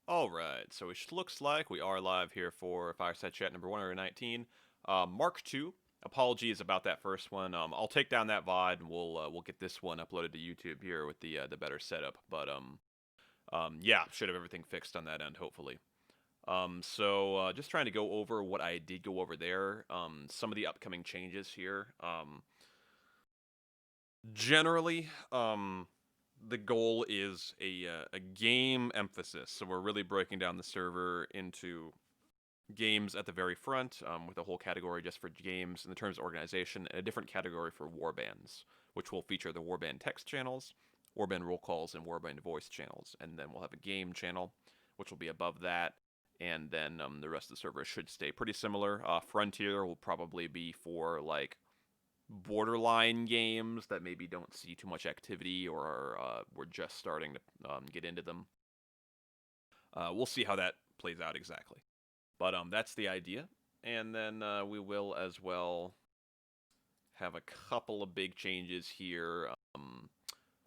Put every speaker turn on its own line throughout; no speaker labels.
Alright, so it looks like we are live here for Fireside Chat number 119. Mark 2. Apologies about that first one. I'll take down that VOD and we'll get this one uploaded to YouTube here with the better setup. But yeah, should have everything fixed on that end, hopefully. So just trying to go over what I did go over there. Some of the upcoming changes here. Generally, the goal is a game emphasis. So we're really breaking down the server into games at the very front, with a whole category just for games in the terms of organization, and a different category for warbands, which will feature the warband text channels, warband roll calls, and warband voice channels. And then we'll have a game channel, which will be above that. And then the rest of the server should stay pretty similar. Frontier will probably be for like borderline games that maybe don't see too much activity or we're just starting to get into them. We'll see how that plays out exactly. But that's the idea. And then we will as well have a couple of big changes here.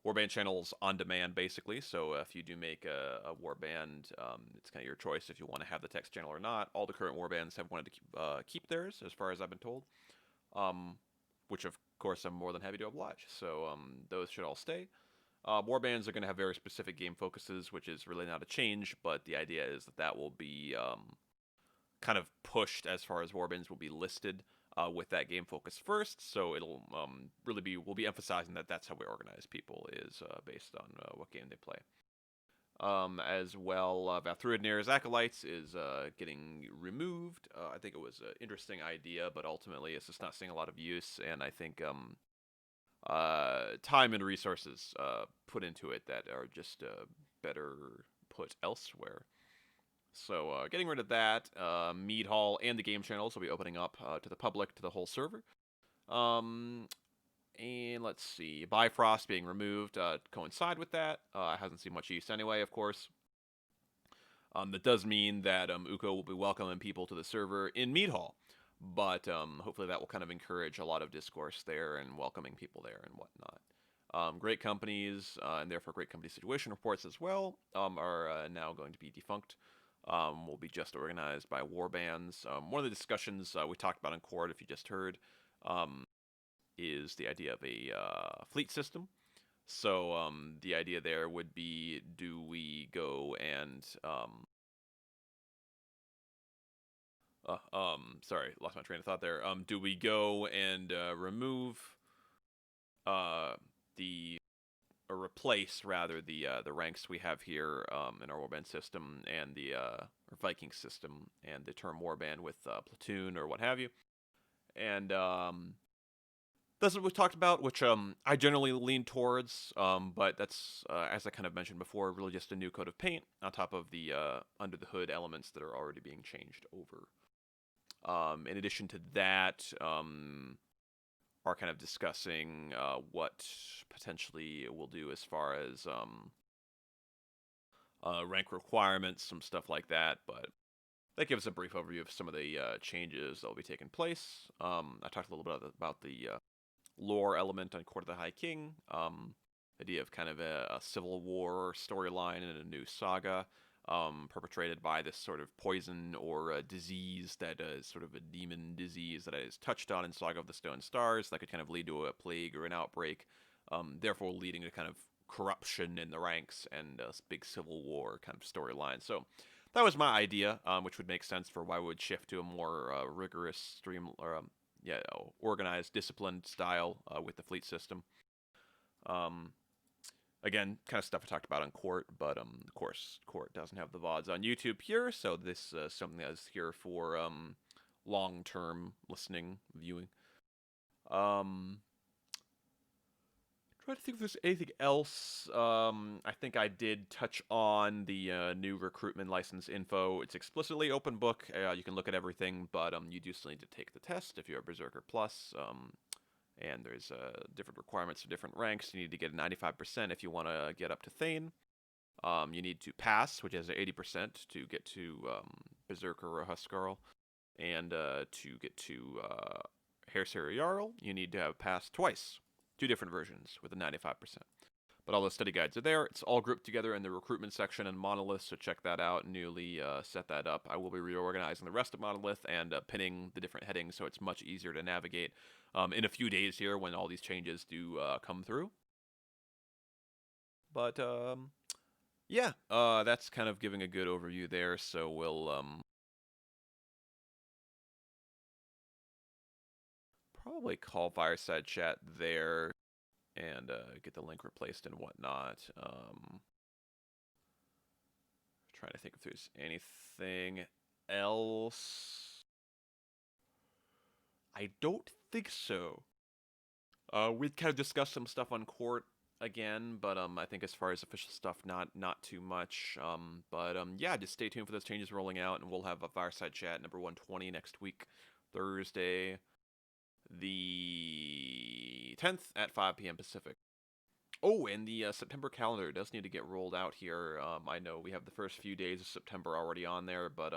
Warband channels on demand, basically. So if you do make a warband, it's kind of your choice if you want to have the text channel or not. All the current warbands have wanted to keep theirs, as far as I've been told. Which of course I'm more than happy to oblige. So those should all stay. Warbands are going to have very specific game focuses, which is really not a change, but the idea is that that will be kind of pushed as far as warbands will be listed with that game focus first. So it'll really be, we'll be emphasizing that that's how we organize people is based on what game they play. As well, Vathruidnir's Acolytes is getting removed. I think it was an interesting idea, but ultimately it's just not seeing a lot of use, and I think time and resources put into it that are just better put elsewhere. So getting rid of that, Mead Hall and the game channels will be opening up to the public, to the whole server. And let's see, Bifrost being removed to coincide with that. Hasn't seen much use anyway, of course. That does mean that Uko will be welcoming people to the server in Mead Hall. But hopefully that will kind of encourage a lot of discourse there and welcoming people there and whatnot. Great companies, and therefore great company situation reports as well, are now going to be defunct. Will be just organized by warbands. One of the discussions we talked about in court, if you just heard, is the idea of a fleet system. So the idea there would be, do we go and sorry, lost my train of thought there. Do we go and remove the or replace rather the ranks we have here in our warband system and the Viking system and the term warband with platoon or what have you, and that's what we talked about, which I generally lean towards, but that's, as I kind of mentioned before, really just a new coat of paint on top of the under the hood elements that are already being changed over. In addition to that, are kind of discussing what potentially we'll do as far as rank requirements, some stuff like that, but that gives a brief overview of some of the changes that will be taking place. I talked a little bit about the lore element on Court of the High King, idea of kind of a civil war storyline in a new saga, perpetrated by this sort of poison or disease that is sort of a demon disease that is touched on in Saga of the Stone Stars that could kind of lead to a plague or an outbreak, therefore leading to kind of corruption in the ranks and a big civil war kind of storyline. So that was my idea, which would make sense for why we would shift to a more rigorous organized, disciplined style with the fleet system. Again, kind of stuff I talked about on Court, but of course, Court doesn't have the VODs on YouTube here, so this is something that is here for long-term listening, viewing. Try to think if there's anything else. I think I did touch on the new recruitment license info. It's explicitly open book. You can look at everything, but you do still need to take the test if you're a Berserker Plus. And there's different requirements for different ranks. You need to get a 95% if you want to get up to Thane. You need to pass, which is 80% to get to Berserker or Huskarl. And to get to Hairsayer Jarl, you need to have passed twice. Two different versions with a 95%. But all the study guides are there. It's all grouped together in the recruitment section in Monolith, so check that out. Newly set that up. I will be reorganizing the rest of Monolith and pinning the different headings so it's much easier to navigate in a few days here when all these changes do come through. But yeah, that's kind of giving a good overview there. So we'll probably call Fireside Chat there and get the link replaced and whatnot. Trying to think if there's anything else. I don't think so. We kind of discussed some stuff on court again, but I think as far as official stuff, not too much. But yeah, just stay tuned for those changes rolling out, and we'll have a Fireside Chat number 120 next week, Thursday, the 10th at 5 p.m. Pacific. Oh, and the September calendar does need to get rolled out here. I know we have the first few days of September already on there, but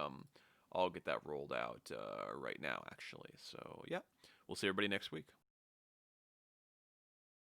I'll get that rolled out right now, actually. So yeah, we'll see everybody next week.